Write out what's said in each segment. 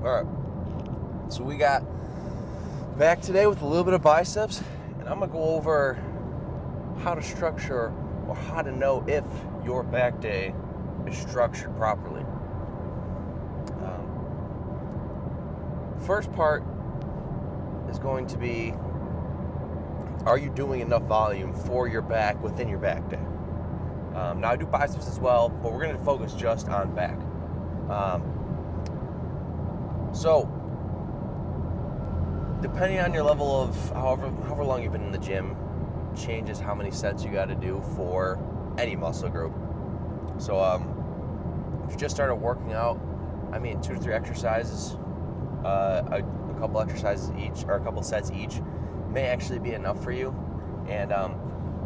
All right, so we got back today with a little bit of biceps, and I'm gonna go over how to structure or how to know if your back day is structured properly. First part is going to be, are you doing enough volume for your back within your back day? Now I do biceps as well, but we're going to focus just on back. So depending on your level of however long you've been in the gym, changes how many sets you got to do for any muscle group. So if you just started working out, 2 to 3 exercises, a couple exercises each, or a couple sets each, may actually be enough for you. And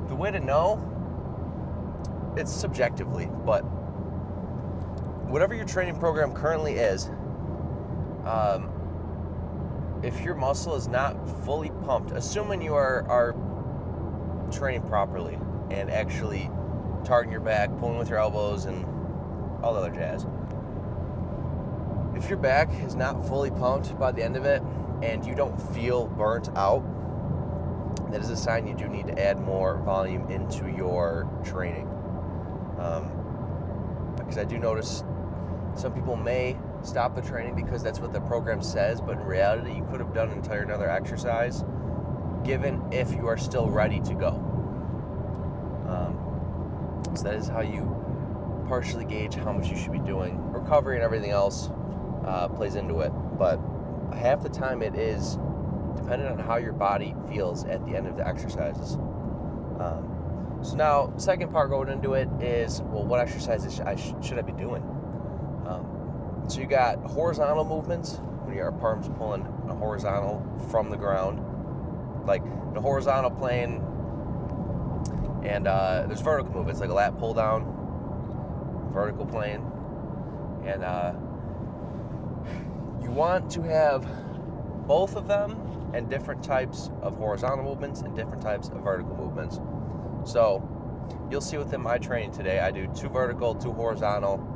the way to know, it's subjectively, but whatever your training program currently is, if your muscle is not fully pumped, assuming you are training properly and actually targeting your back, pulling with your elbows, and all the other jazz. If your back is not fully pumped by the end of it and you don't feel burnt out, that is a sign you do need to add more volume into your training. Because I do notice some people may stop the training because that's what the program says, but in reality, you could have done another exercise, given if you are still ready to go. So that is how you partially gauge how much you should be doing. Recovery and everything else plays into it, but half the time it is dependent on how your body feels at the end of the exercises. So now, second part going into it is, well, what exercises should I be doing? So you got horizontal movements, when your arms pulling a horizontal from the ground, like the horizontal plane, and there's vertical movements, like a lat pull down, vertical plane, and you want to have both of them and different types of horizontal movements and different types of vertical movements. So you'll see within my training today, I do 2 vertical, 2 horizontal,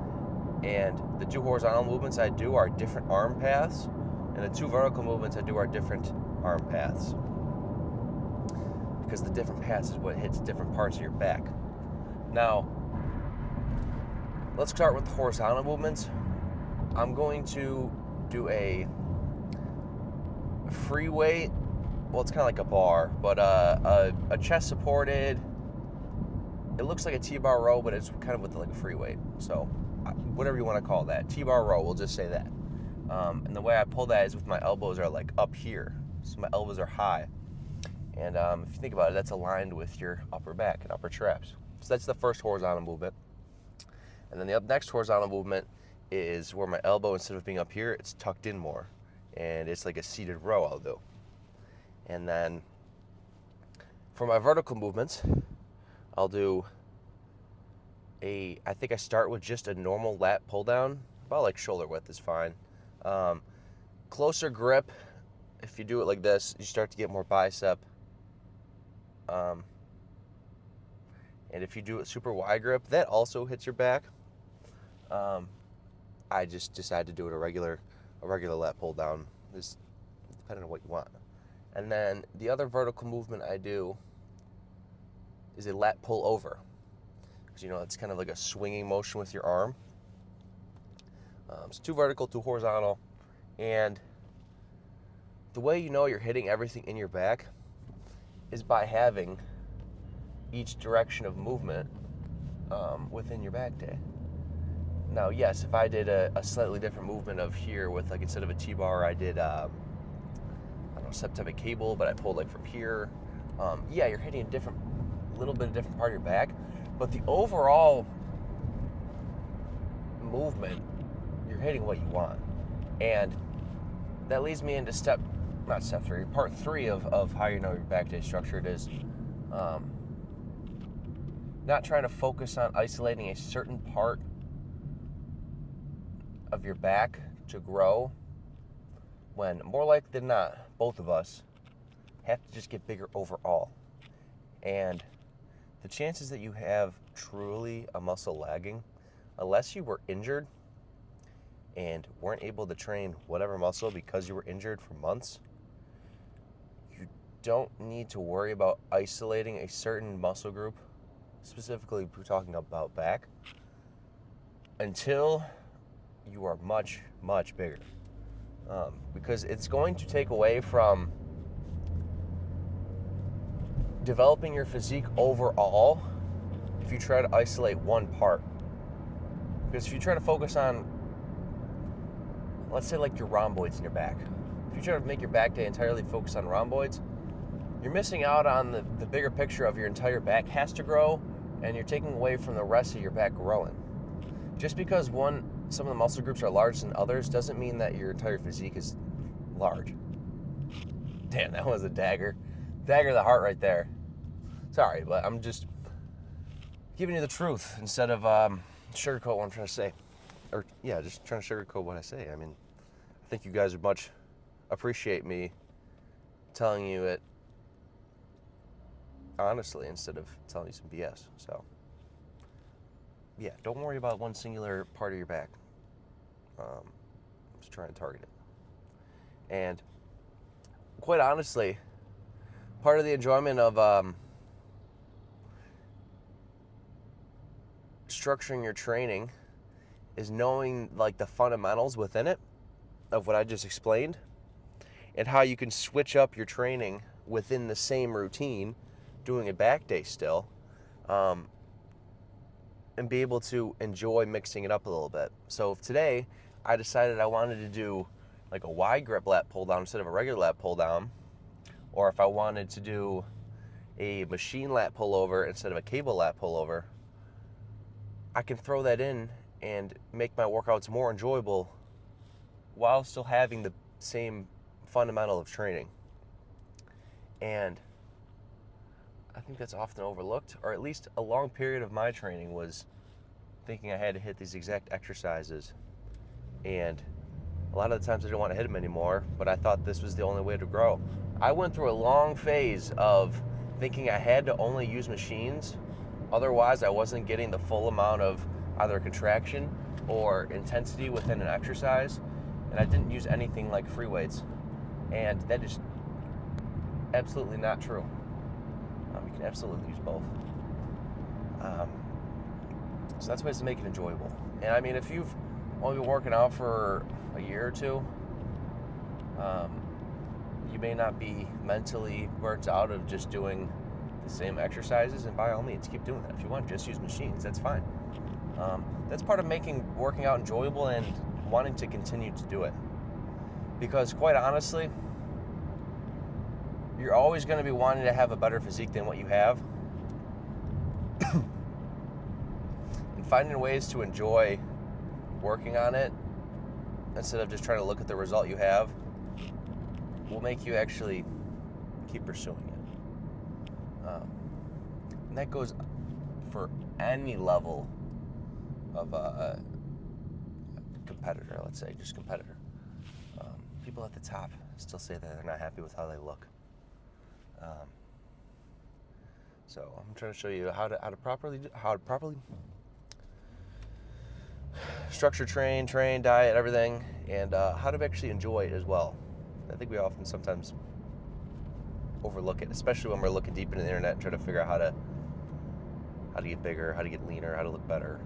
and the 2 horizontal movements I do are different arm paths, and the 2 vertical movements I do are different arm paths, because the different paths is what hits different parts of your back. Now, let's start with the horizontal movements. I'm going to do a free weight, well, it's kind of like a bar, but a chest supported, it looks like a T-bar row, but it's kind of with like a free weight. So whatever you want to call that, T-bar row, we'll just say that. And the way I pull that is with my elbows are like up here, so my elbows are high. And if you think about it, that's aligned with your upper back and upper traps. So that's the first horizontal movement. And then the next horizontal movement is where my elbow, instead of being up here, it's tucked in more. And it's like a seated row I'll do. And then for my vertical movements, I'll do I think I start with just a normal lat pull down, about like shoulder width is fine. Closer grip, if you do it like this, you start to get more bicep. And if you do it super wide grip, that also hits your back. I just decided to do it a regular lat pull down, just depending on what you want. And then the other vertical movement I do is a lat pull over. Because, it's kind of like a swinging motion with your arm. So 2 vertical, 2 horizontal. And the way you know you're hitting everything in your back is by having each direction of movement within your back day. Now, yes, if I did a slightly different movement of here with, like, instead of a T-bar, I did, some type of cable, but I pulled like from here. You're hitting a little bit of different part of your back, but the overall movement, you're hitting what you want. And that leads me into part 3 of how you know your back day structured is not trying to focus on isolating a certain part of your back to grow, when more likely than not, both of us have to just get bigger overall. And the chances that you have truly a muscle lagging, unless you were injured and weren't able to train whatever muscle because you were injured for months, you don't need to worry about isolating a certain muscle group, specifically we're talking about back, until you are much, much bigger. Because it's going to take away from developing your physique overall if you try to isolate one part. Because if you try to focus on, let's say like your rhomboids in your back, if you try to make your back day entirely focus on rhomboids, you're missing out on the bigger picture of your entire back has to grow, and you're taking away from the rest of your back growing. Just because some of the muscle groups are larger than others doesn't mean that your entire physique is large. Damn, that was a dagger to the heart right there. Sorry, but I'm just giving you the truth instead of sugarcoat what I'm trying to say. Or, yeah, just trying to sugarcoat what I say. I mean, I think you guys would much appreciate me telling you it honestly instead of telling you some BS. So, yeah, don't worry about one singular part of your back. Just try and target it. And quite honestly, part of the enjoyment of structuring your training is knowing like the fundamentals within it of what I just explained, and how you can switch up your training within the same routine, doing a back day still, and be able to enjoy mixing it up a little bit. So if today I decided I wanted to do like a wide grip lat pull down instead of a regular lat pull down, or if I wanted to do a machine lat pullover instead of a cable lat pullover, I can throw that in and make my workouts more enjoyable while still having the same fundamental of training. And I think that's often overlooked, or at least a long period of my training was thinking I had to hit these exact exercises. And a lot of the times I didn't want to hit them anymore, but I thought this was the only way to grow. I went through a long phase of thinking I had to only use machines, otherwise I wasn't getting the full amount of either contraction or intensity within an exercise, and I didn't use anything like free weights. And that is absolutely not true. You can absolutely use both. So that's ways to make it enjoyable. And I mean, if you've only been working out for a year or two, you may not be mentally burnt out of just doing the same exercises, and by all means keep doing that. If you want to just use machines, that's fine. That's part of making working out enjoyable and wanting to continue to do it. Because quite honestly, you're always going to be wanting to have a better physique than what you have. And finding ways to enjoy working on it instead of just trying to look at the result you have will make you actually keep pursuing it. And that goes for any level of competitor, let's say, just competitor. People at the top still say that they're not happy with how they look. So I'm trying to show you how to properly structure, train, diet, everything, and how to actually enjoy it as well. I think we often sometimes overlook it, especially when we're looking deep into the internet and trying to figure out how to get bigger, how to get leaner, how to look better.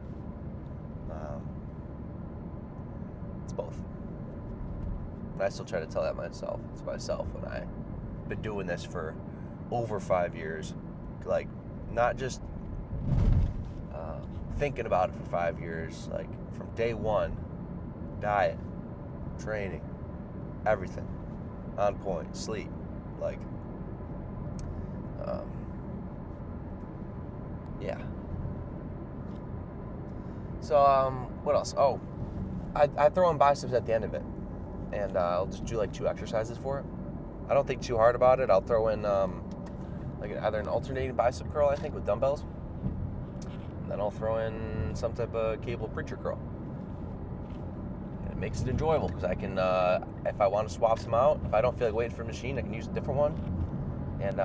It's both. I still try to tell that to myself when I've been doing this for over 5 years. Like, not just thinking about it for 5 years, like from day one, diet, training, everything on point, sleep, like, yeah. So, what else? Oh, I throw in biceps at the end of it, and I'll just do like 2 exercises for it. I don't think too hard about it. I'll throw in like either an alternating bicep curl, I think, with dumbbells, and then I'll throw in some type of cable preacher curl. And it makes it enjoyable because I can, if I want to swap some out, if I don't feel like waiting for a machine, I can use a different one, and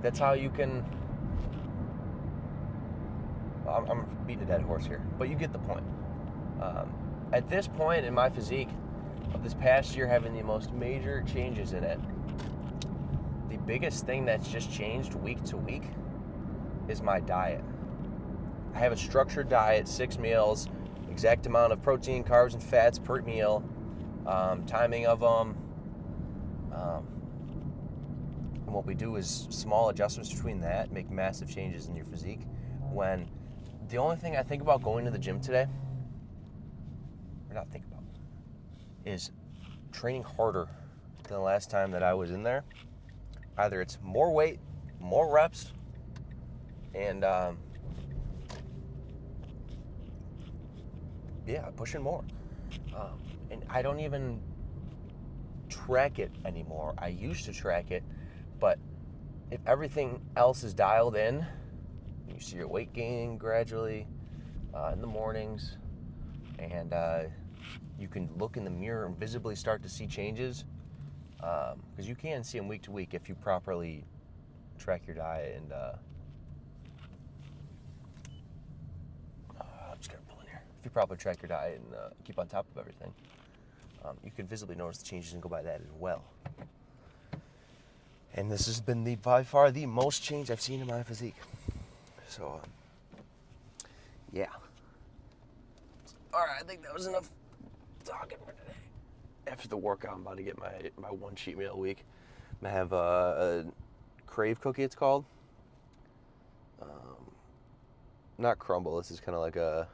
that's how you can. I'm beating a dead horse here, but you get the point. at this point in my physique of this past year having the most major changes in it, the biggest thing that's just changed week to week is my diet. I have a structured diet, 6 meals, exact amount of protein, carbs, and fats per meal, timing of them. And what we do is small adjustments between that make massive changes in your physique. When the only thing I think about going to the gym today, or not think about, is training harder than the last time that I was in there. Either it's more weight, more reps, and pushing more. And I don't even track it anymore. I used to track it, but if everything else is dialed in, you see your weight gaining gradually in the mornings, and you can look in the mirror and visibly start to see changes, because you can see them week to week if you properly track your diet and I'm just gonna pull in here. If you properly track your diet and keep on top of everything, you can visibly notice the changes and go by that as well. And this has been by far the most change I've seen in my physique. So, yeah. All right, I think that was enough talking for today. After the workout, I'm about to get my one cheat meal a week. I have a Crave cookie, it's called. Not Crumble. This is kind of like a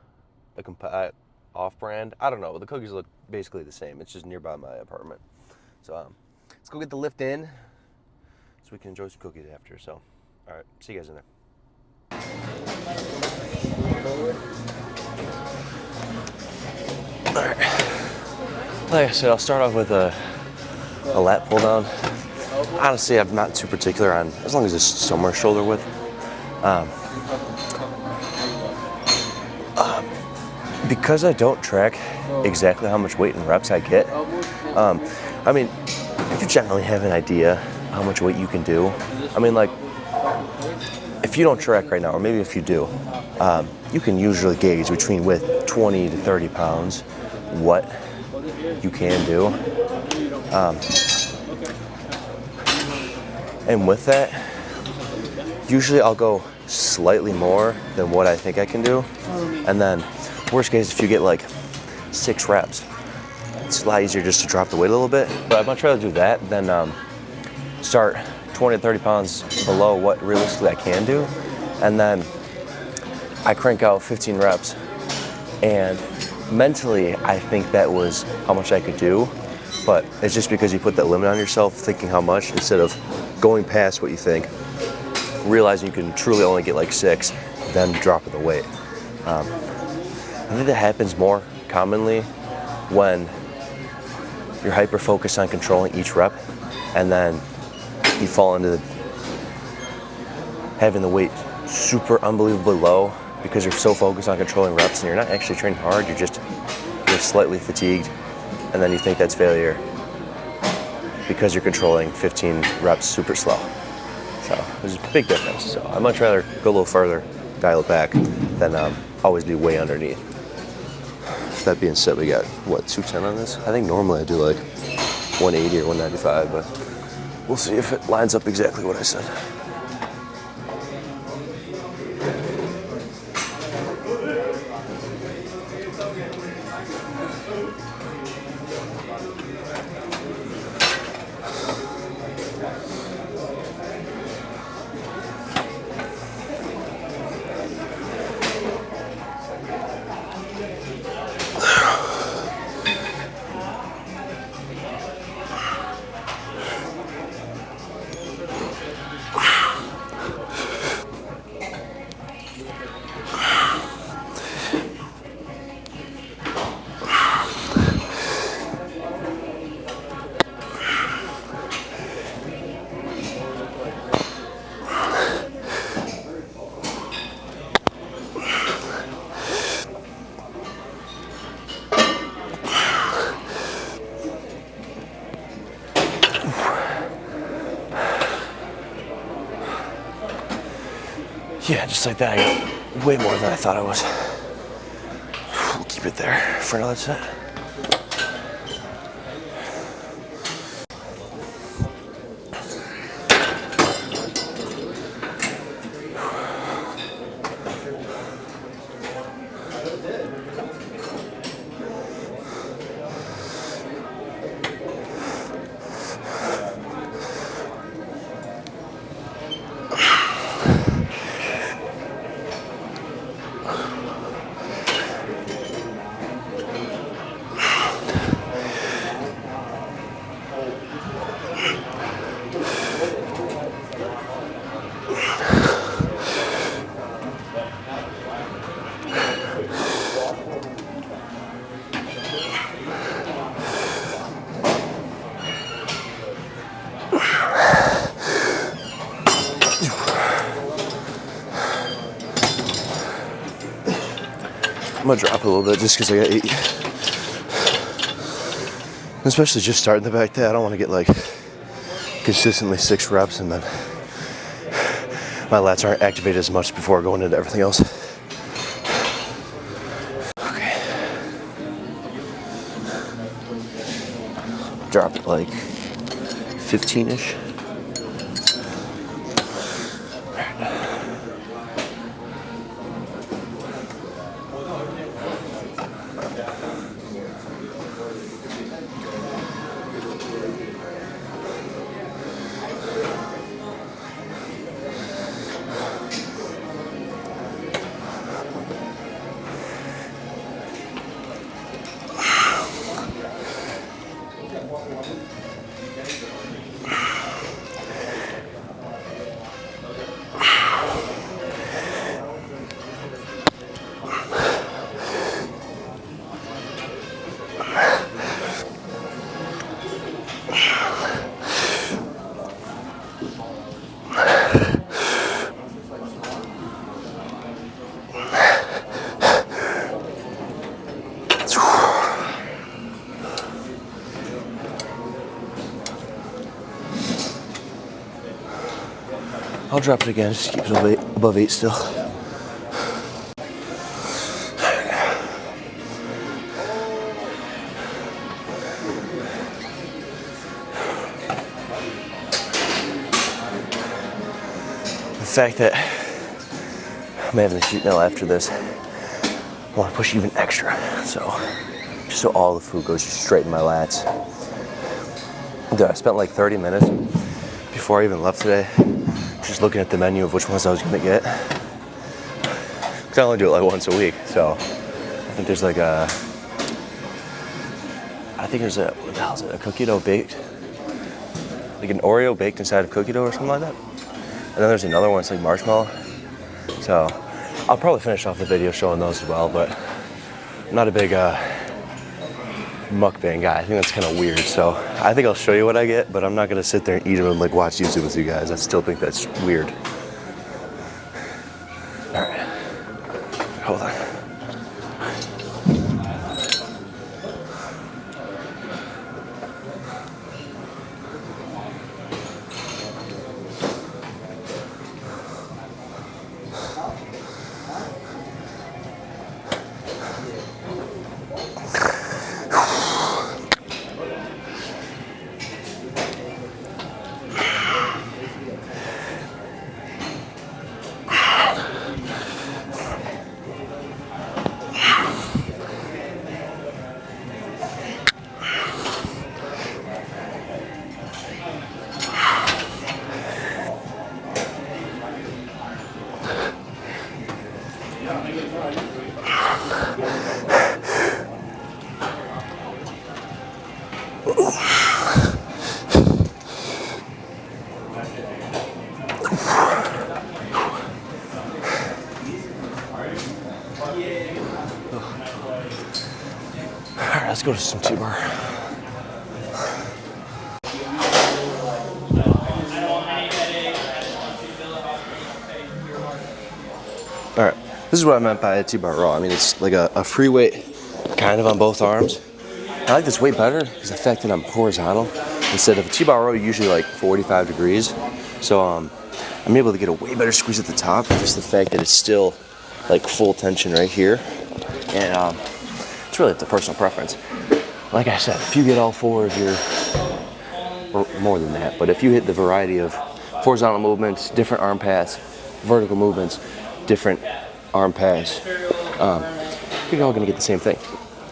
off-brand. I don't know. The cookies look basically the same. It's just nearby my apartment. So let's go get the lift in so we can enjoy some cookies after. So, all right. See you guys in there. All right. Like I said, I'll start off with a lat pull down. Honestly, I'm not too particular on, as long as it's somewhere shoulder width. Because I don't track exactly how much weight and reps I get, I mean, you generally have an idea how much weight you can do. I mean, like, if you don't track right now, or maybe if you do, you can usually gauge between with 20 to 30 pounds what you can do. And with that, usually I'll go slightly more than what I think I can do. And then, worst case, if you get like 6 reps, it's a lot easier just to drop the weight a little bit. But I'd much rather do that than start 20 to 30 pounds below what realistically I can do. And then I crank out 15 reps. And mentally, I think that was how much I could do. But it's just because you put that limit on yourself, thinking how much, instead of going past what you think, realizing you can truly only get like 6, then dropping the weight. I think that happens more commonly when you're hyper-focused on controlling each rep, and then you fall into having the weight super unbelievably low because you're so focused on controlling reps and you're not actually training hard, you're slightly fatigued, and then you think that's failure because you're controlling 15 reps super slow. So there's a big difference. So I'd much rather go a little further, dial it back, than always be way underneath. That being said, we got, what, 210 on this? I think normally I do like 180 or 195, but we'll see if it lines up exactly what I said. Yeah, just like that, I got way more than I thought I was. We'll keep keep it there for another set. I'm gonna drop a little bit just because I got 8. Especially just starting the back day, I don't want to get like consistently 6 reps and then my lats aren't activated as much before going into everything else. Okay. Drop it like 15-ish. I'll drop it again, just keep it above 8 still. The fact that I'm having a sheet meal after this, I want to push even extra, so just so all the food goes straight in my lats. Dude, I spent like 30 minutes before I even left today just looking at the menu of which ones I was gonna get. Cause I only do it like once a week, so I think there's like a, what the hell is it? A cookie dough baked, like an Oreo baked inside of cookie dough or something like that. And then there's another one, it's like marshmallow. So I'll probably finish off the video showing those as well, but I'm not a big mukbang guy. I think that's kind of weird, so I think I'll show you what I get, but I'm not gonna sit there and eat them and like watch YouTube with you guys. I still think that's weird. All right, hold on. Alright, let's go to some T-bar. Alright, this is what I meant by a T-bar row. I mean, it's like a free weight kind of on both arms. I like this way better because the fact that I'm horizontal instead of a T-bar row, usually like 45 degrees. So I'm able to get a way better squeeze at the top. Just the fact that it's still like full tension right here. And it's really up to personal preference. Like I said, if you get all 4 of your, or more than that, but if you hit the variety of horizontal movements, different arm paths, vertical movements, different arm paths, you're all going to get the same thing.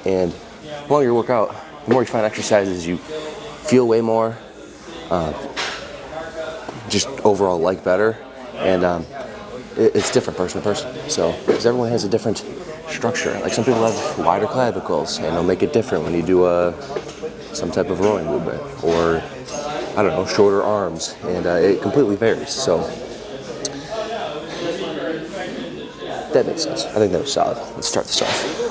And the longer you work out, the more you find exercises you feel way more, just overall like better, and it's different person to person. So, because everyone has a different structure. Like some people have wider clavicles, and they'll make it different when you do some type of rowing movement, or I don't know, shorter arms, and it completely varies. So that makes sense. I think that was solid. Let's start this off.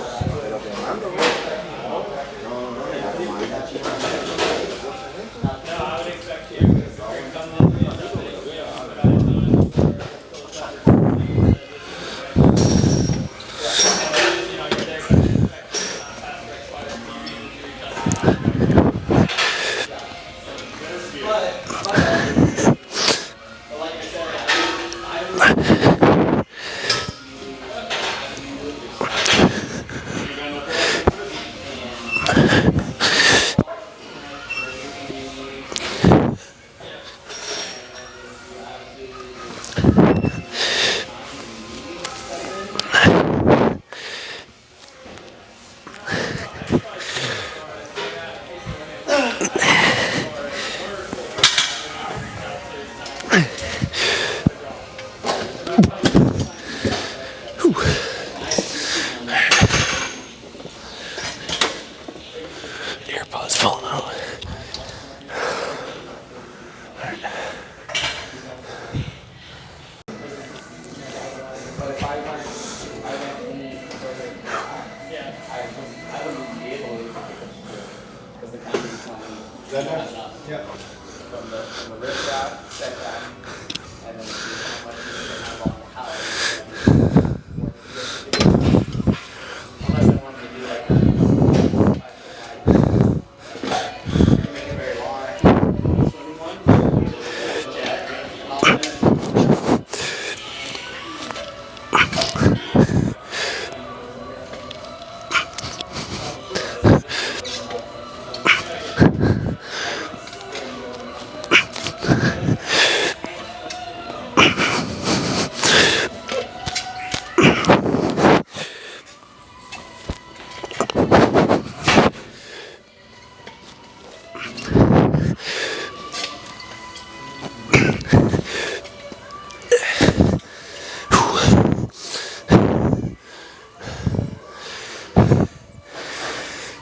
AirPods falling out.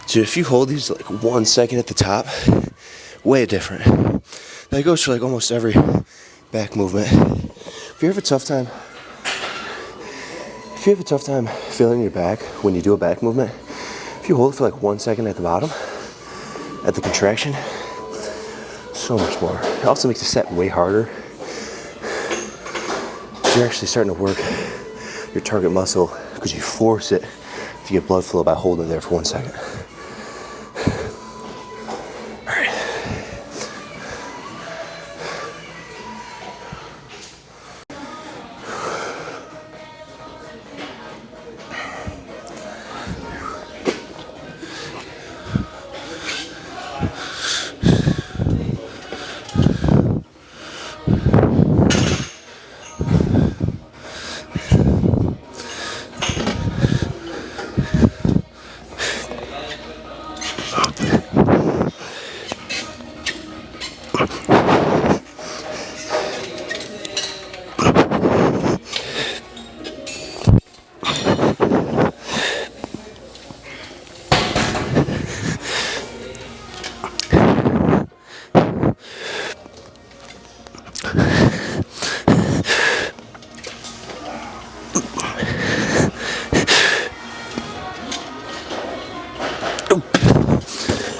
Dude, if you hold these like 1 second at the top, way different. That goes for like almost every back movement. If you have a tough time feeling your back when you do a back movement, if you hold it for like 1 second at the bottom, at the contraction, so much more. It also makes the set way harder. You're actually starting to work your target muscle because you force it to get blood flow by holding it there for 1 second.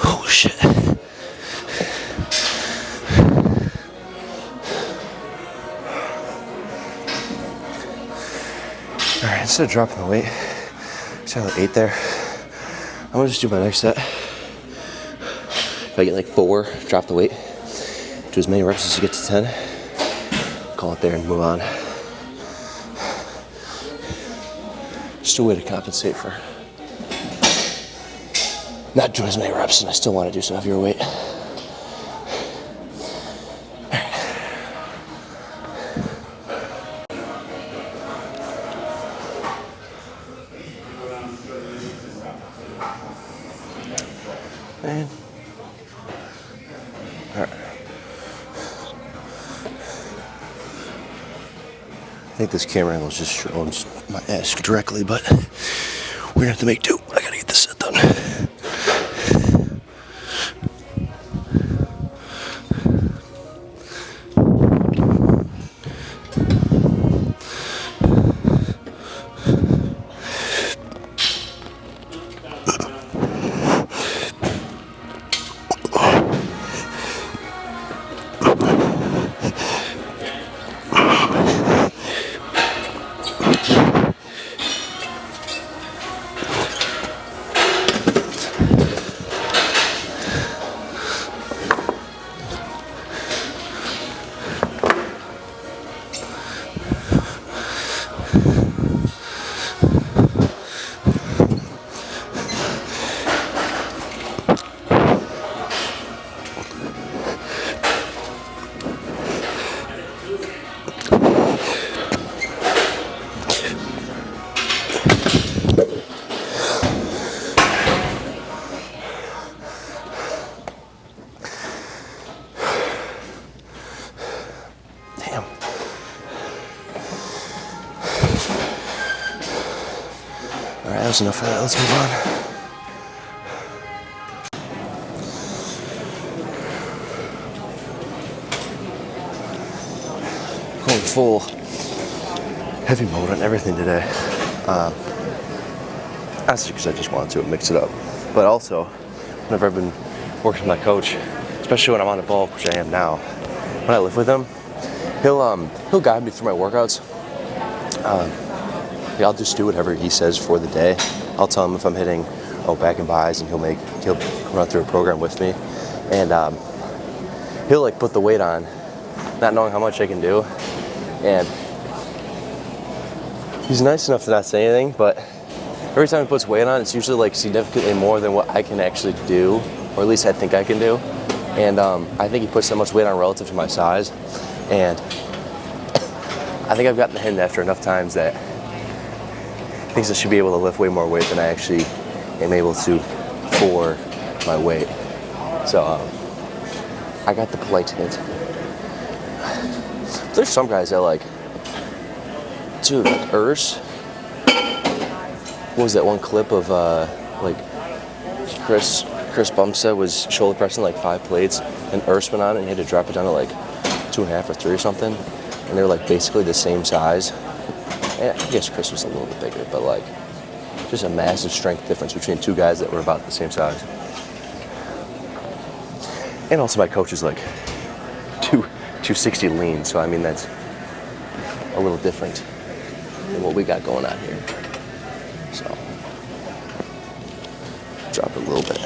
Oh shit. Alright, instead of dropping the weight, I got 8 there. I'm gonna just do my next set. If I get like 4, drop the weight. Do as many reps as you get to 10. Call it there and move on. Just a way to compensate for not doing as many reps, and I still want to do some heavier weight. And all right. I think this camera angle just shows my ass directly, but we're gonna have to make do. I gotta get this set done. Damn. All right, that was enough of that. Let's move on. Going full heavy mode on everything today. Honestly, because I just wanted to mix it up. But also, whenever I've been working with my coach, especially when I'm on the bulk, which I am now, when I live with him, he'll guide me through my workouts. I'll just do whatever he says for the day. I'll tell him if I'm hitting back and buys, and he'll run through a program with me, and he'll like put the weight on, not knowing how much I can do, and he's nice enough to not say anything, but every time he puts weight on, it's usually like significantly more than what I can actually do, or at least I think I can do, and I think he puts that much weight on relative to my size, and I think I've gotten the hint after enough times that he thinks I should be able to lift way more weight than I actually am able to for my weight. So I got the polite hint. There's some guys that like, dude, like Urs. What was that one clip of like Chris Bumstead was shoulder pressing like 5 plates, and Urs went on and he had to drop it down to like 2.5 or 3 or something, and they were like basically the same size. And I guess Chris was a little bit bigger, but like just a massive strength difference between 2 guys that were about the same size. And also my coach is like 260 lean, so I mean that's a little different than what we got going on here. So drop it a little bit.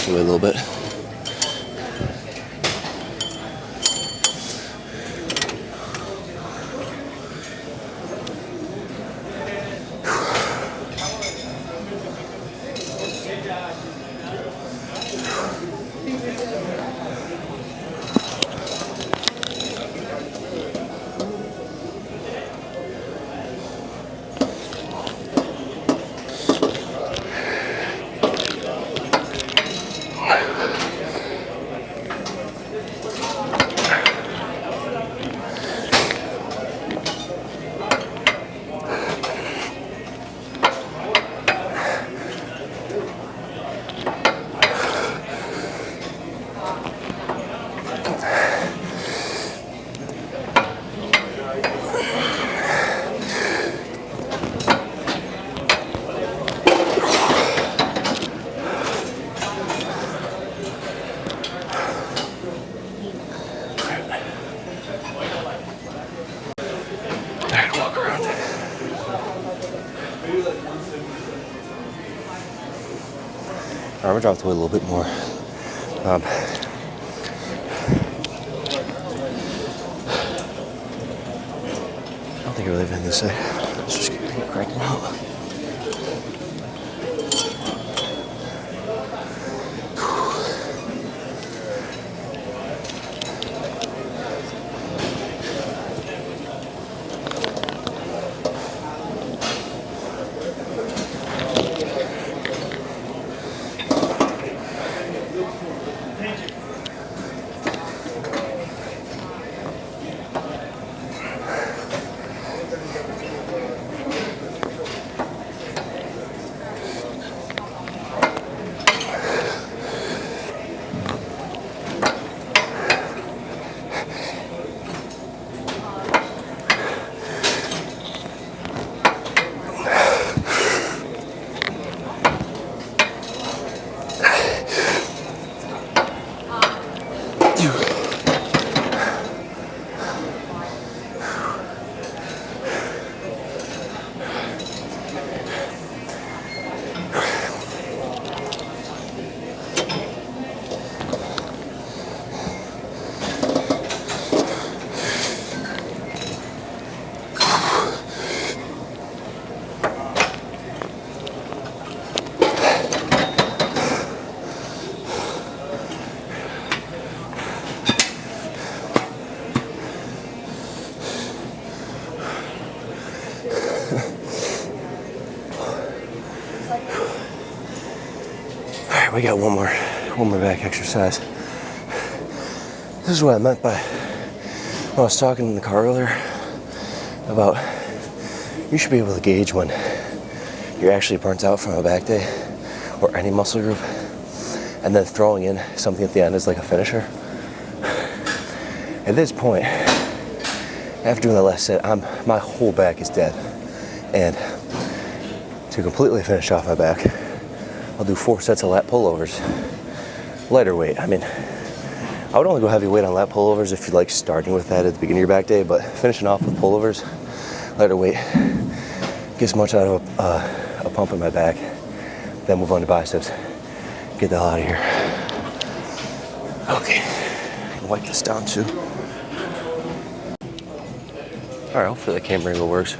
overdraft away a little bit. I'm gonna drop the weight a little bit more. I don't think I really have anything to say. Let's just keep cranking out. We got one more back exercise. This is what I meant by when I was talking in the car earlier about you should be able to gauge when you're actually burnt out from a back day or any muscle group, and then throwing in something at the end as like a finisher. At this point, after doing the last set, my whole back is dead, and to completely finish off my back, I'll do 4 sets of lat pullovers. Lighter weight. I mean, I would only go heavy weight on lat pullovers if you like starting with that at the beginning of your back day, but finishing off with pullovers, lighter weight, gets much out of a pump in my back. Then move on to biceps. Get the hell out of here. Okay, wipe this down too. All right, hopefully that camera angle works.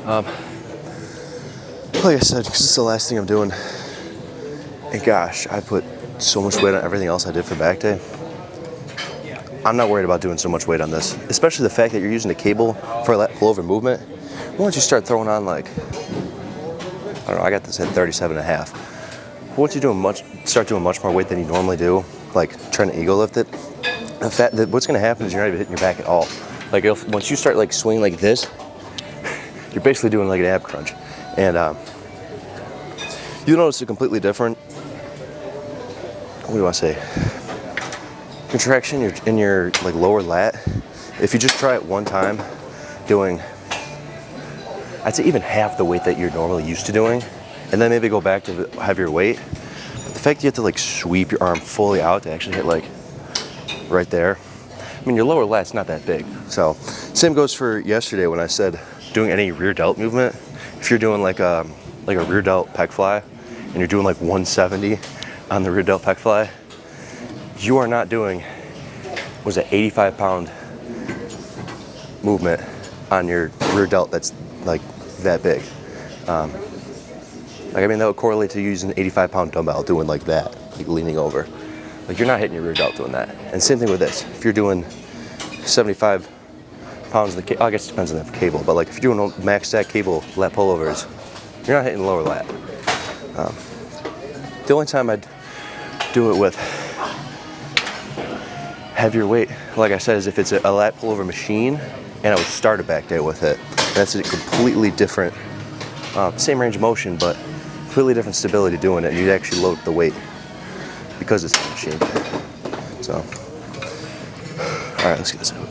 Like I said, because it's the last thing I'm doing. And gosh, I put so much weight on everything else I did for back day. I'm not worried about doing so much weight on this, especially the fact that you're using a cable for a lat pullover movement. Once you start throwing on like, I don't know, I got this at 37.5. Once you start doing much more weight than you normally do, like trying to ego lift it, what's gonna happen is you're not even hitting your back at all. Like once you start like swinging like this, you're basically doing like an ab crunch. And you'll notice it completely different. What do I say? Contraction in your like lower lat. If you just try it one time, doing, I'd say even half the weight that you're normally used to doing, and then maybe go back to the heavier weight. But the fact you have to like sweep your arm fully out to actually hit like right there. I mean, your lower lat's not that big. So same goes for yesterday when I said doing any rear delt movement. If you're doing like a rear delt pec fly and you're doing like 170 on the rear delt pec fly, you are not doing, was it 85-pound movement on your rear delt that's like that big. Like, I mean, that would correlate to using an 85-pound dumbbell doing like that, like leaning over. Like, you're not hitting your rear delt doing that. And same thing with this. If you're doing 75 pounds of the cable, I guess it depends on the cable, but like if you're doing max stack cable lat pullovers, you're not hitting lower lat. The only time I'd do it with heavier weight, like I said, is if it's a lat pullover machine and I would start a back day with it. That's a completely different, same range of motion, but completely different stability doing it. You'd actually load the weight because it's a machine. So, all right, let's get this out.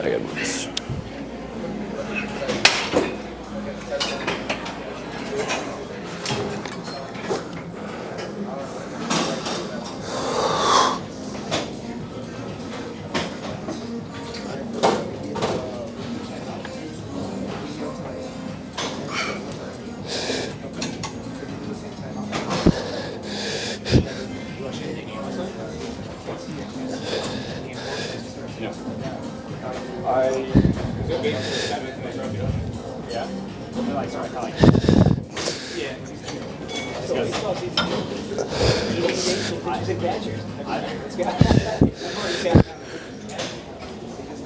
I got this.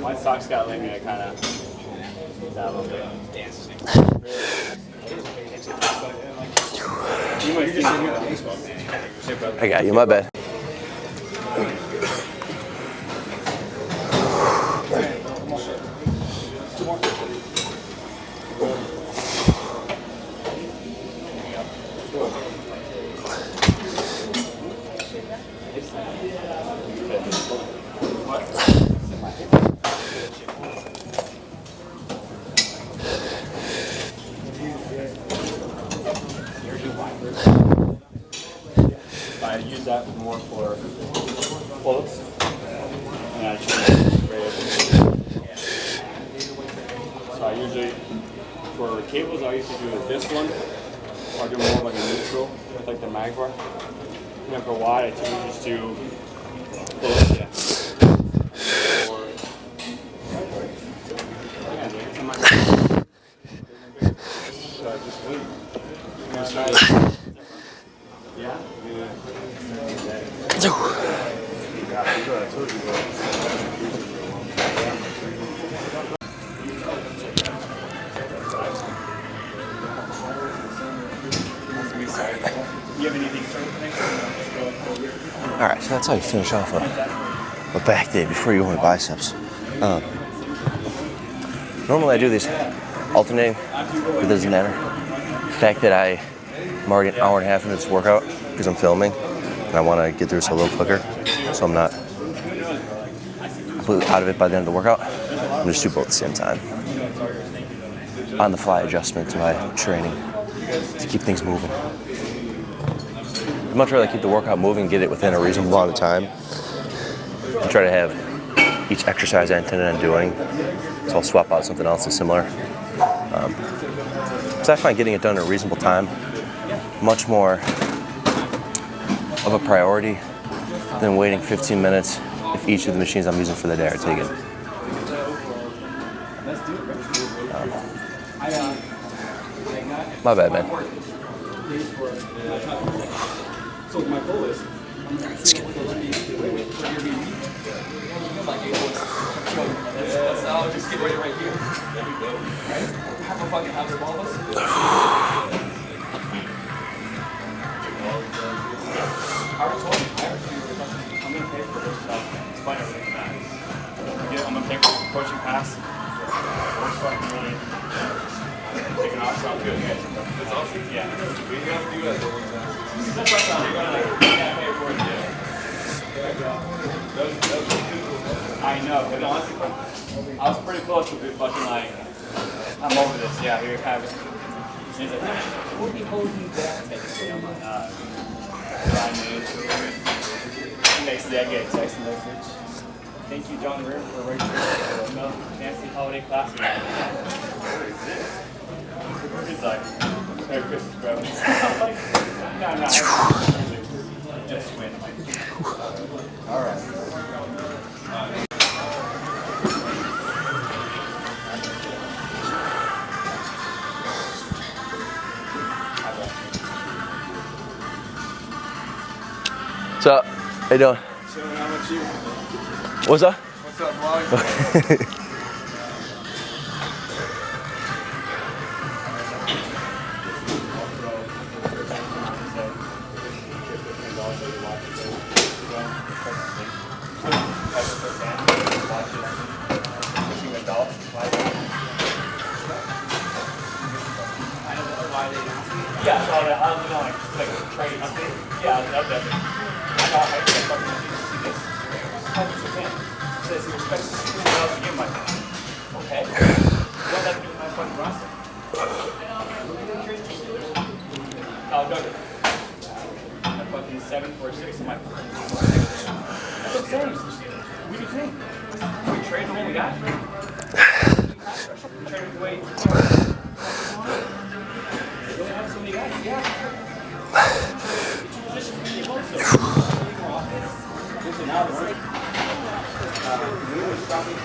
My socks got like me, kind of that little bit. I got you, my bad. I use that more for floats, and I so I usually, for cables, I used to do this one, or I do more like a neutral with like the mag bar. And then for wide, I typically just do floats, yeah. Yeah. You have anything started for next week? All right, so that's how you finish off a back day before you go into biceps. Normally I do these alternating, but it doesn't matter. The fact that I'm already an hour and a half into this workout because I'm filming and I want to get through this a little quicker so I'm not completely out of it by the end of the workout, I'm just do both at the same time. On the fly adjustment to my training to keep things moving. I'd much rather keep the workout moving, get it within a reasonable amount of time, and try to have each exercise I intended on doing, so I'll swap out something else that's similar. Because I find getting it done in a reasonable time much more of a priority than waiting 15 minutes if each of the machines I'm using for the day are taken. My bad, man. So my goal is, Let's get I'll just get right here. There we go. Have a fucking house of all of us. I already told you, I'm gonna pay for this stuff. It's fine, everything back. I'm gonna pay for the coaching pass. We're fucking really taking off. Sounds good, guys. That's awesome. Yeah. We have to do that the one time. That's right now. You're gonna pay for it. I know, but honestly, I was pretty close to be fucking like, I'm over this. Yeah, here you have it. He's like, we'll be holding back. I'm like, 5 minutes. Next day I get a text message. Thank you, John Ritter, for registering the Nancy Holiday Class. What is this? He's like, Merry Christmas, bro. I'm like, no, I just went. All right. What's up? How you doing? Chilling, how about you? What's up? What's up, vlog? Yeah, so I was gonna like trade update. Yeah, I love that. I thought I could fucking see this. 100%. Says he respects the school and I'll give my okay. What that do with my fucking roster? Oh, Doug. I'm fucking 7 for 6 in my fucking roster. That's what I'm saying. What do you think? We trade the one we got? We trade away. You only have so many guys. Yeah. Get your position where you want to. Listen, now it's like, we always stop it.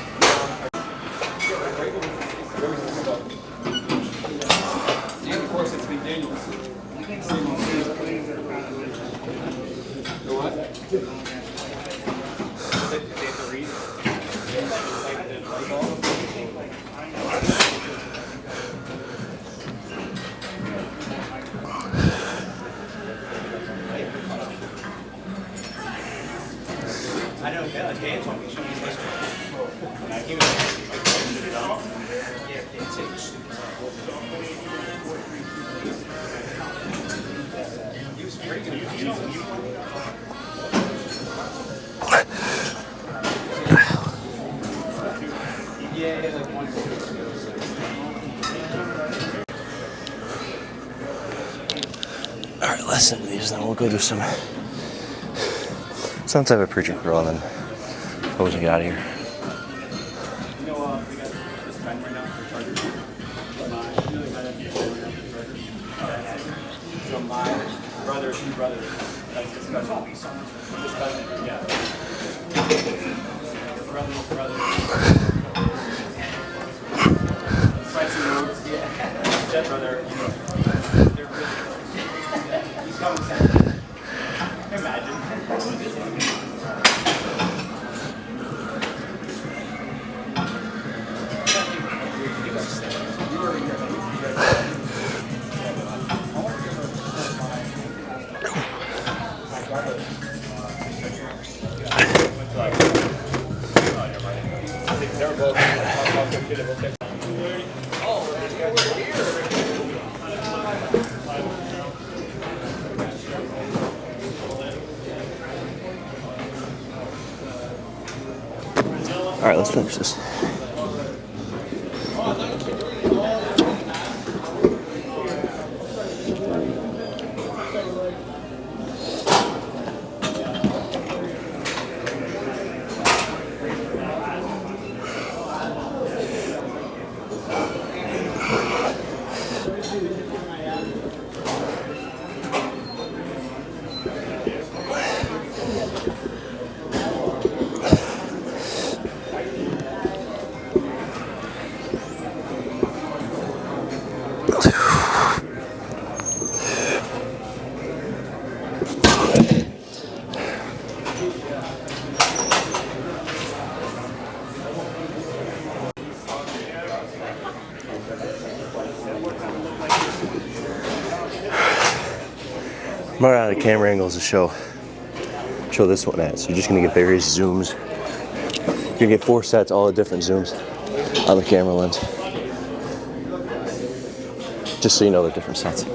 And of course, it's McDaniels. You know what? They have to read. I know, yeah, Dan told me she was this one. And he was yeah, it's he was pretty good. Yeah, like 1 All right, listen to these, then we'll go do some type of preacher curl and then hopefully get out of here. You know, we got this friend right now for Chargers. So my brother's two brothers, like this cousin, yeah. Brother. Spicy notes, yeah. Stepbrother, you know, they're really close. He's coming Saturday. Imagine. All right, let's finish this. I'm running out of camera angles to show this one at. So you're just gonna get various zooms. You're gonna get 4 sets, all the different zooms on the camera lens. Just so you know the different sets.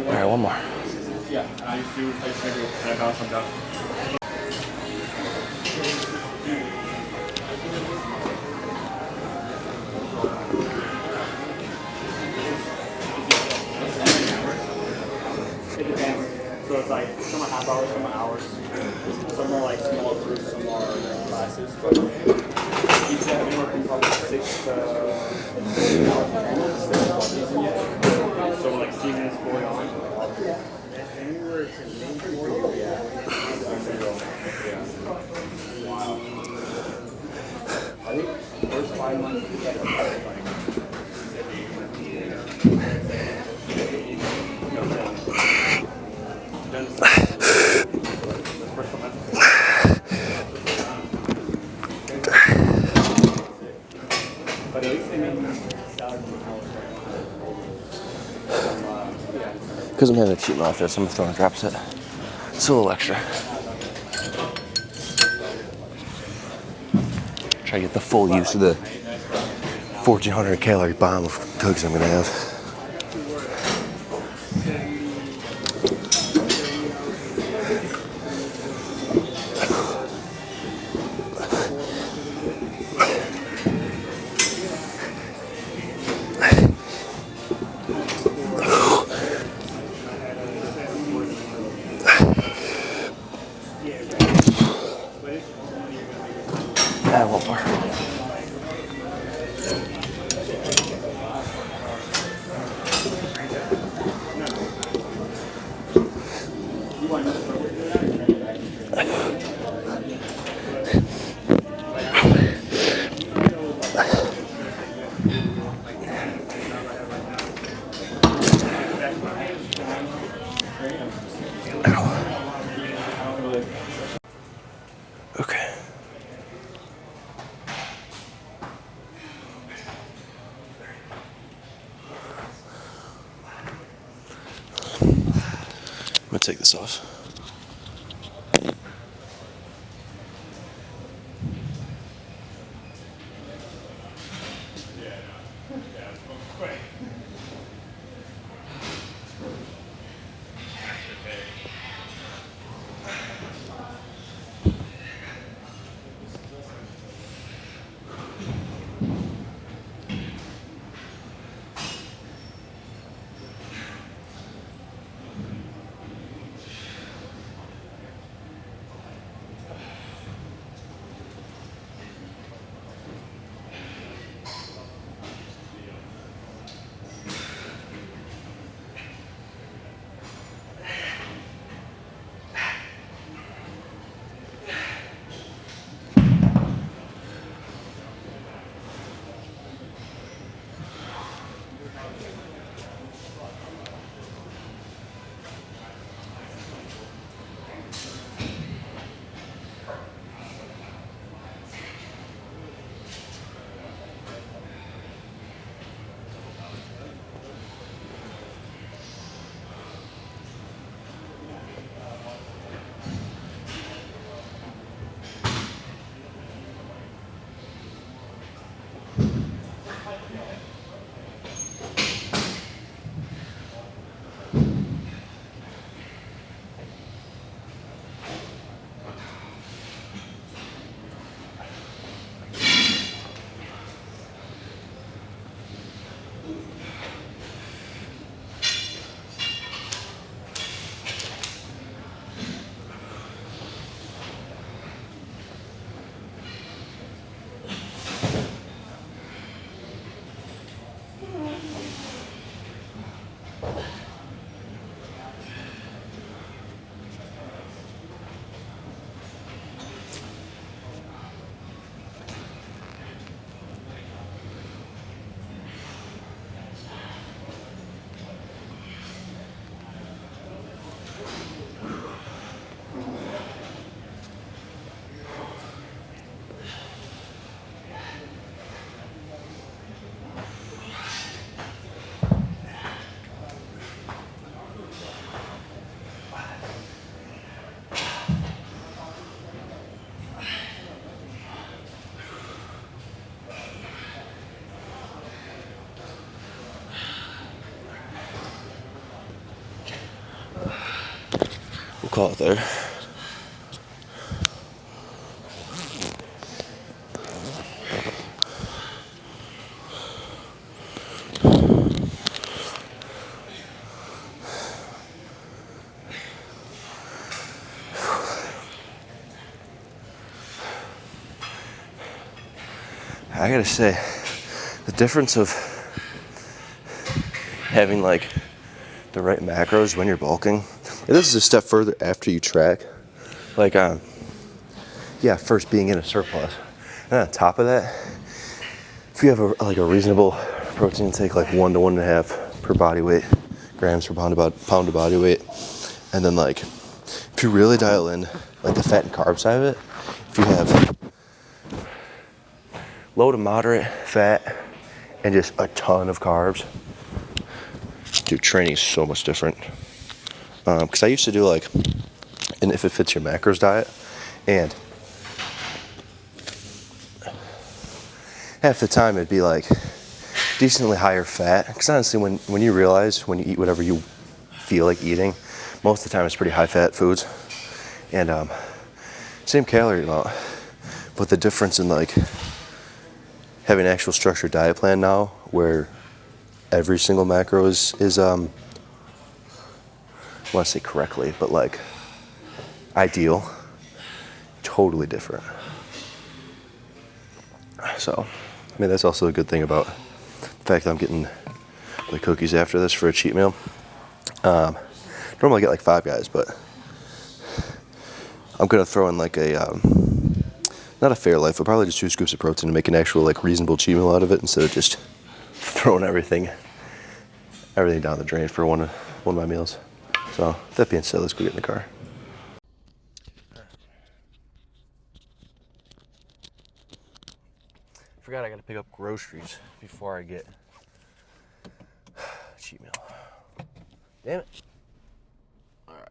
All right, one more. Yeah, and I used to I got some done. It depends. So it's like some are half hours, some are hours. Some are like small groups, some are classes. But each have anywhere from probably 6 to 8 hours. So like seasons 40 on. Anywhere to name for you, yeah. Wow. I think first 5 months we had a but at least they made me salary from house. Because I'm having a cheat meal out there, so I'm throwing a drop set. It's a little extra. Try to get the full use of the 1,400 calorie bomb of cookies I'm gonna have. One more. Okay. I'm gonna take this off. We'll call it there. I gotta say, the difference of having like the right macros when you're bulking, and this is a step further after you track, like yeah, first being in a surplus, and on top of that, if you have a reasonable protein intake, like 1 to 1.5 per body weight, grams per pound of body weight, and then like if you really dial in like the fat and carb side of it, if you have low to moderate fat and just a ton of carbs, dude, training is so much different. Because I used to do like an if it fits your macros diet, and half the time it'd be like decently higher fat. Because honestly, when you realize when you eat whatever you feel like eating, most of the time it's pretty high fat foods, and same calorie amount. But the difference in like having an actual structured diet plan now, where every single macro is I want to say correctly, but like ideal, totally different. So, I mean, that's also a good thing about the fact that I'm getting the cookies after this for a cheat meal. Normally I get like 5 guys, but I'm gonna throw in like a not a Fairlife, but probably just 2 scoops of protein to make an actual like reasonable cheat meal out of it, instead of just throwing everything down the drain for one of my meals. So that being said, let's go get in the car. Forgot I gotta pick up groceries before I get cheat meal. Damn it. Alright.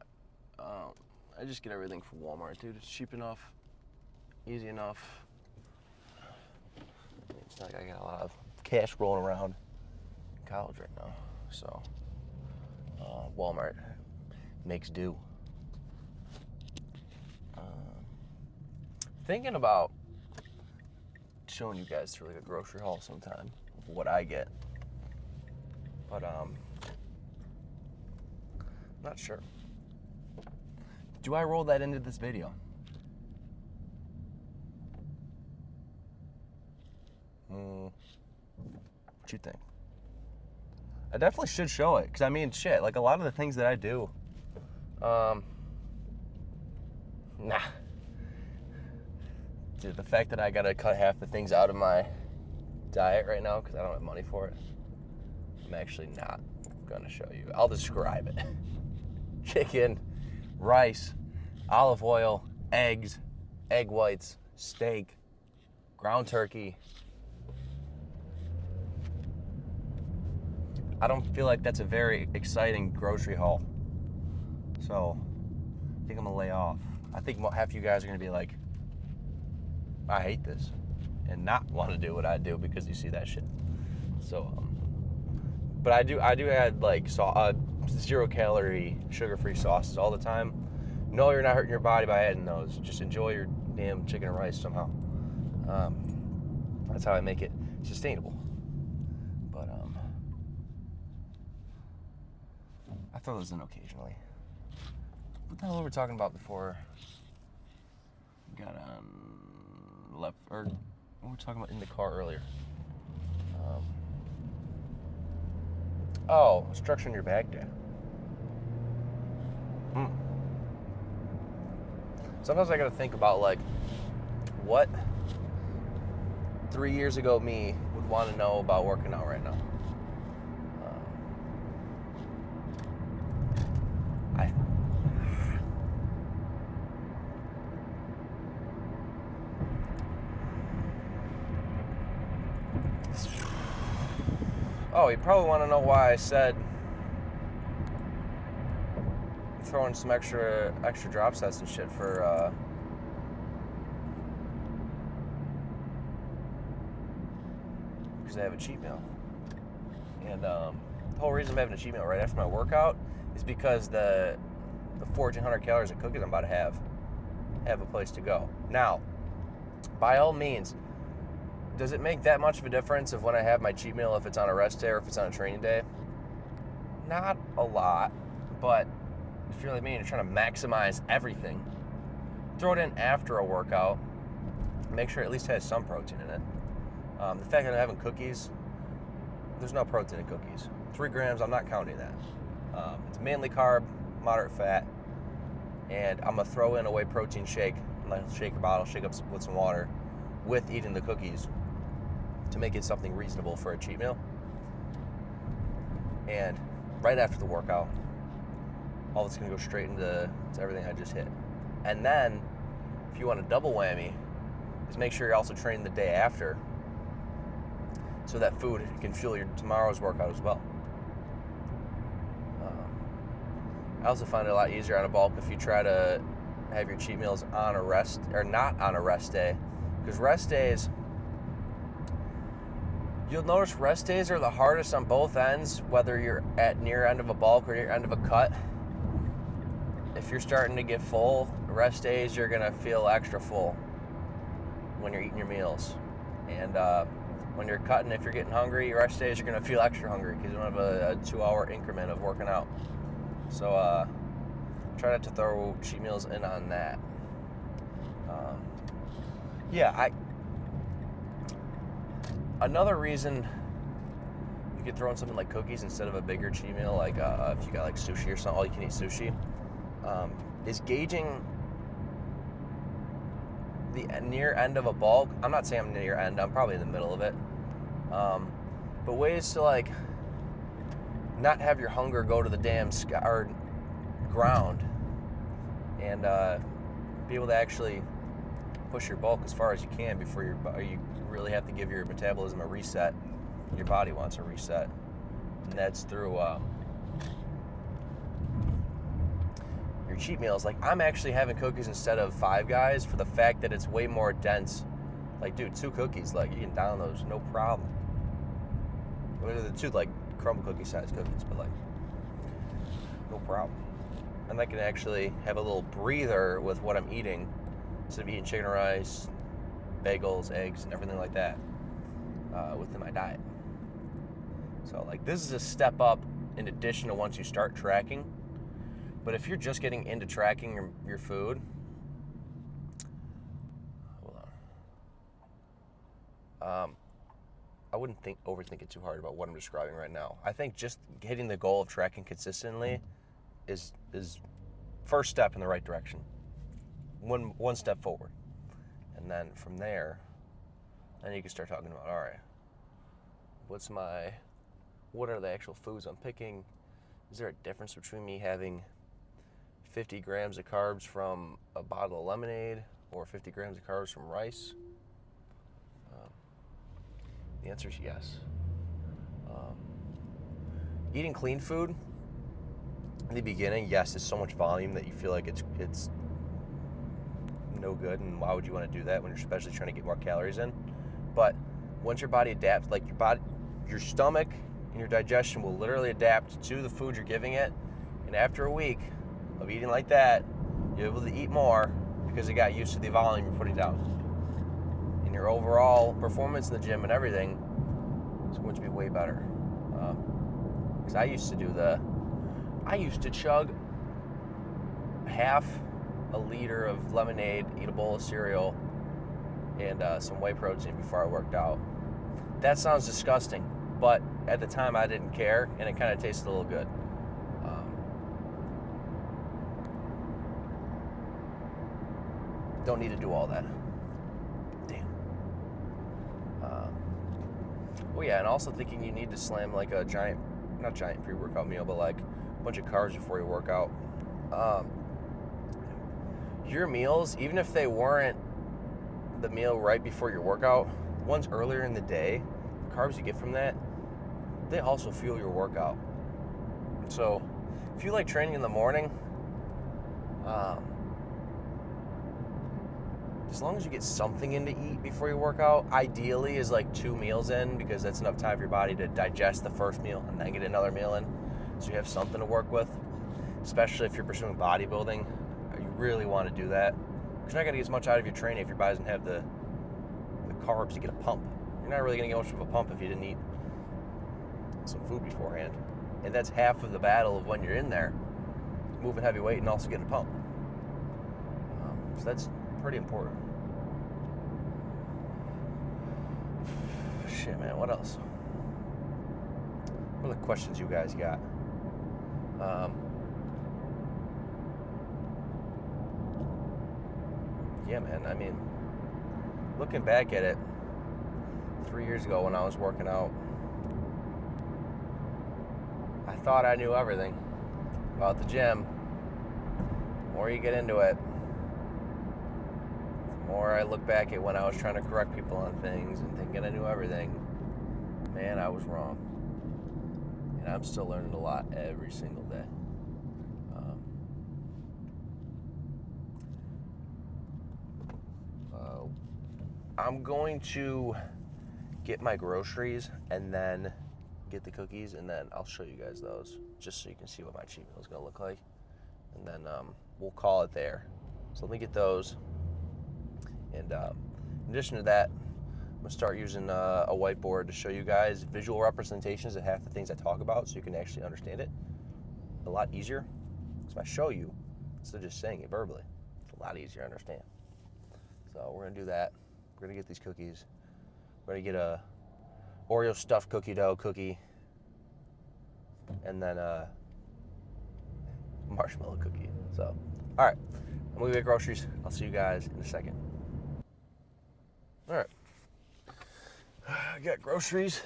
I just get everything from Walmart, dude. It's cheap enough, easy enough. It's not like I got a lot of cash rolling around in college right now. So, Walmart makes do. Thinking about showing you guys through like a grocery haul sometime of what I get. But not sure. Do I roll that into this video? What you think? I definitely should show it, because I mean, shit, like a lot of the things that I do, nah. Dude, the fact that I gotta cut half the things out of my diet right now because I don't have money for it, I'm actually not gonna show you. I'll describe it. Chicken, rice, olive oil, eggs, egg whites, steak, ground turkey. I don't feel like that's a very exciting grocery haul. So, I think I'm gonna lay off. I think half of you guys are gonna be like, I hate this, and not want to do what I do because you see that shit. So, but I do add like 0-calorie, sugar-free sauces all the time. No, you're not hurting your body by adding those. Just enjoy your damn chicken and rice somehow. That's how I make it sustainable. But I throw those in occasionally. What the hell were we talking about before? We got left, or what were we talking about in the car earlier? Structuring your bag day. Sometimes I gotta think about like what 3 years ago me would want to know about working out right now. Oh, you probably want to know why I said throwing some extra drop sets and shit for because I have a cheat meal. And the whole reason I'm having a cheat meal right after my workout is because the 1,400 calories of cookies I'm about to have a place to go. Now, by all means, does it make that much of a difference of when I have my cheat meal if it's on a rest day or if it's on a training day? Not a lot, but if you're like me and you're trying to maximize everything, throw it in after a workout. Make sure it at least has some protein in it. The fact that I'm having cookies, there's no protein in cookies. 3 grams, I'm not counting that. It's mainly carb, moderate fat, and I'm gonna throw in a whey protein shake, like shaker bottle, shake up with some water, with eating the cookies, to make it something reasonable for a cheat meal. And right after the workout, all that's gonna go straight into everything I just hit. And then, if you want a double whammy, is make sure you're also training the day after, so that food can fuel your tomorrow's workout as well. I also find it a lot easier on a bulk if you try to have your cheat meals on a rest, or not on a rest day, because rest days, you'll notice rest days are the hardest on both ends, whether you're at near end of a bulk or near end of a cut. If you're starting to get full, rest days you're gonna feel extra full when you're eating your meals. And when you're cutting, if you're getting hungry, rest days you're gonna feel extra hungry because you don't have a 2-hour increment of working out. So try not to throw cheat meals in on that. Another reason you could throw in something like cookies instead of a bigger cheat meal, like if you got like sushi or something, all you can eat sushi, is gauging the near end of a bulk. I'm not saying I'm near end, I'm probably in the middle of it. But ways to like not have your hunger go to the damn sky, or ground and be able to actually push your bulk as far as you can before you really have to give your metabolism a reset. Your body wants a reset, and that's through your cheat meals. Like, I'm actually having cookies instead of Five Guys for the fact that it's way more dense. Like, dude, 2 cookies, like, you can down those, no problem. Well, the 2, like, crumble cookie size cookies, but, like, no problem. And I can actually have a little breather with what I'm eating instead of eating chicken and rice, bagels, eggs, and everything like that within my diet. So, like, this is a step up in addition to once you start tracking. But if you're just getting into tracking your food, hold on. I wouldn't overthink it too hard about what I'm describing right now. I think just hitting the goal of tracking consistently is first step in the right direction. One step forward. And then from there, then you can start talking about, all right, what are the actual foods I'm picking? Is there a difference between me having 50 grams of carbs from a bottle of lemonade or 50 grams of carbs from rice? The answer is yes. Eating clean food in the beginning, yes, it's so much volume that you feel like it's no good, and why would you want to do that when you're especially trying to get more calories in? But once your body adapts, like your stomach and your digestion will literally adapt to the food you're giving it, and after a week of eating like that, you're able to eat more because it got used to the volume you're putting down. And your overall performance in the gym and everything is going to be way better. Because I used to chug half a liter of lemonade, eat a bowl of cereal, and some whey protein before I worked out. That sounds disgusting, but at the time I didn't care, and it kind of tasted a little good. Don't need to do all that. Damn. Well, yeah, and also thinking you need to slam like a not giant pre-workout meal, but like a bunch of carbs before you work out. Your meals, even if they weren't the meal right before your workout, ones earlier in the day, the carbs you get from that, they also fuel your workout. So if you like training in the morning, as long as you get something in to eat before you work out, ideally is like 2 meals in, because that's enough time for your body to digest the first meal and then get another meal in, so you have something to work with, especially if you're pursuing bodybuilding. You really want to do that, because you're not going to get as much out of your training if your body doesn't have the carbs to get a pump. You're not really going to get much of a pump if you didn't eat some food beforehand, and that's half of the battle of when you're in there, moving heavy weight and also getting a pump. So that's pretty important. Shit, man, what else? What are the questions you guys got? Yeah, man, I mean, looking back at it, 3 years ago when I was working out, I thought I knew everything about the gym. The more you get into it, the more I look back at when I was trying to correct people on things and thinking I knew everything. Man, I was wrong. And I'm still learning a lot every single day. I'm going to get my groceries and then get the cookies, and then I'll show you guys those just so you can see what my cheat meal is going to look like. And then we'll call it there. So let me get those. And in addition to that, I'm going to start using a whiteboard to show you guys visual representations of half the things I talk about so you can actually understand it a lot easier. So if I show you, instead of just saying it verbally, it's a lot easier to understand. So we're going to do that. We're going to get these cookies. We're going to get a Oreo stuffed cookie dough cookie, and then a marshmallow cookie. So, all right, I'm going to get groceries. I'll see you guys in a second. All right. I got groceries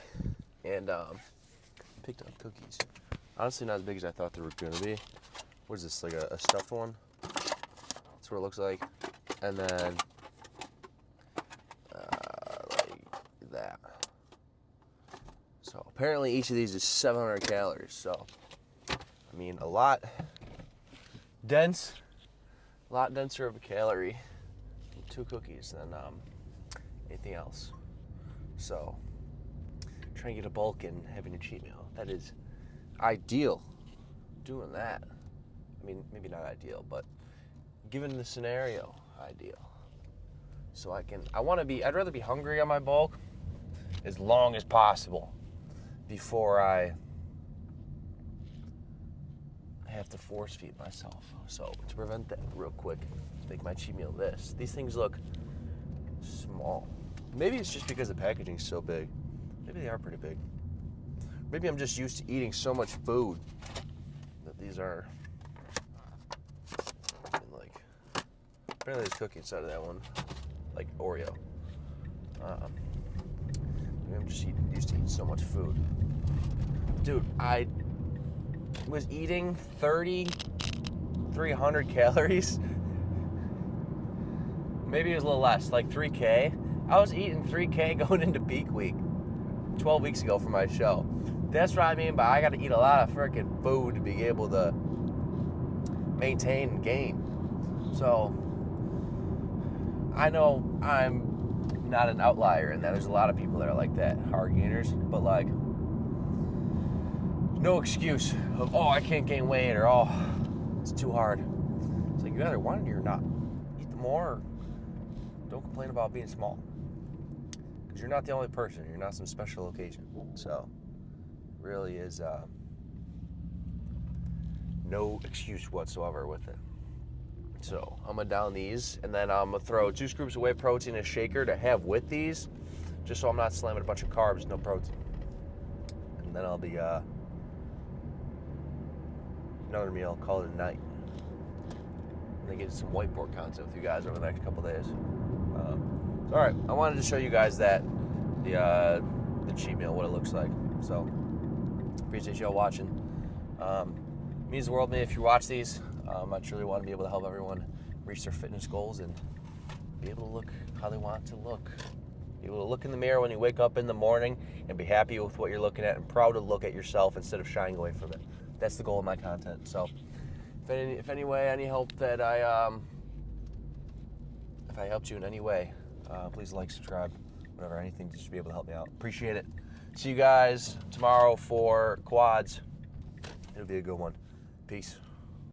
and picked up cookies. Honestly, not as big as I thought they were going to be. what is this, like a stuffed one? That's what it looks like. And then like that. So apparently each of these is 700 calories. So, I mean, a lot denser of a calorie from 2 cookies than anything else. So, trying to get a bulk in having a cheat meal. That is ideal. Doing that. I mean, maybe not ideal, but given the scenario, ideal. So I'd rather be hungry on my bulk as long as possible before I have to force feed myself. So to prevent that real quick, make my cheat meal this. These things look small. Maybe it's just because the packaging's so big. Maybe they are pretty big. Maybe I'm just used to eating so much food that these are like, apparently there's cookie inside of that one, like Oreo. Maybe I'm just used to eating so much food. Dude, I was eating 300 calories. Maybe it was a little less, like 3K. I was eating 3K going into peak week 12 weeks ago for my show. That's what I mean by I got to eat a lot of freaking food to be able to maintain and gain. So I know I'm not an outlier in that. There's a lot of people that are like that, hard gainers, but like no excuse of, oh, I can't gain weight, or oh, it's too hard. It's like you either want it or not. Eat the more, or don't complain about being small. Because you're not the only person. You're not some special occasion. So really is no excuse whatsoever with it. So I'm gonna down these, and then I'm gonna throw 2 scoops of whey protein in a shaker to have with these, just so I'm not slamming a bunch of carbs, no protein. And then I'll be another meal, call it a night. I'm gonna get some whiteboard content with you guys over the next couple days. All right, I wanted to show you guys that the cheat meal, what it looks like. So appreciate y'all watching. Means the world to me if you watch these. I truly want to be able to help everyone reach their fitness goals and be able to look how they want to look. Be able to look in the mirror when you wake up in the morning and be happy with what you're looking at and proud to look at yourself instead of shying away from it. That's the goal of my content. So if any way, any help that if I helped you in any way, please like, subscribe, whatever, anything to just be able to help me out. Appreciate it. See you guys tomorrow for quads. It'll be a good one. Peace.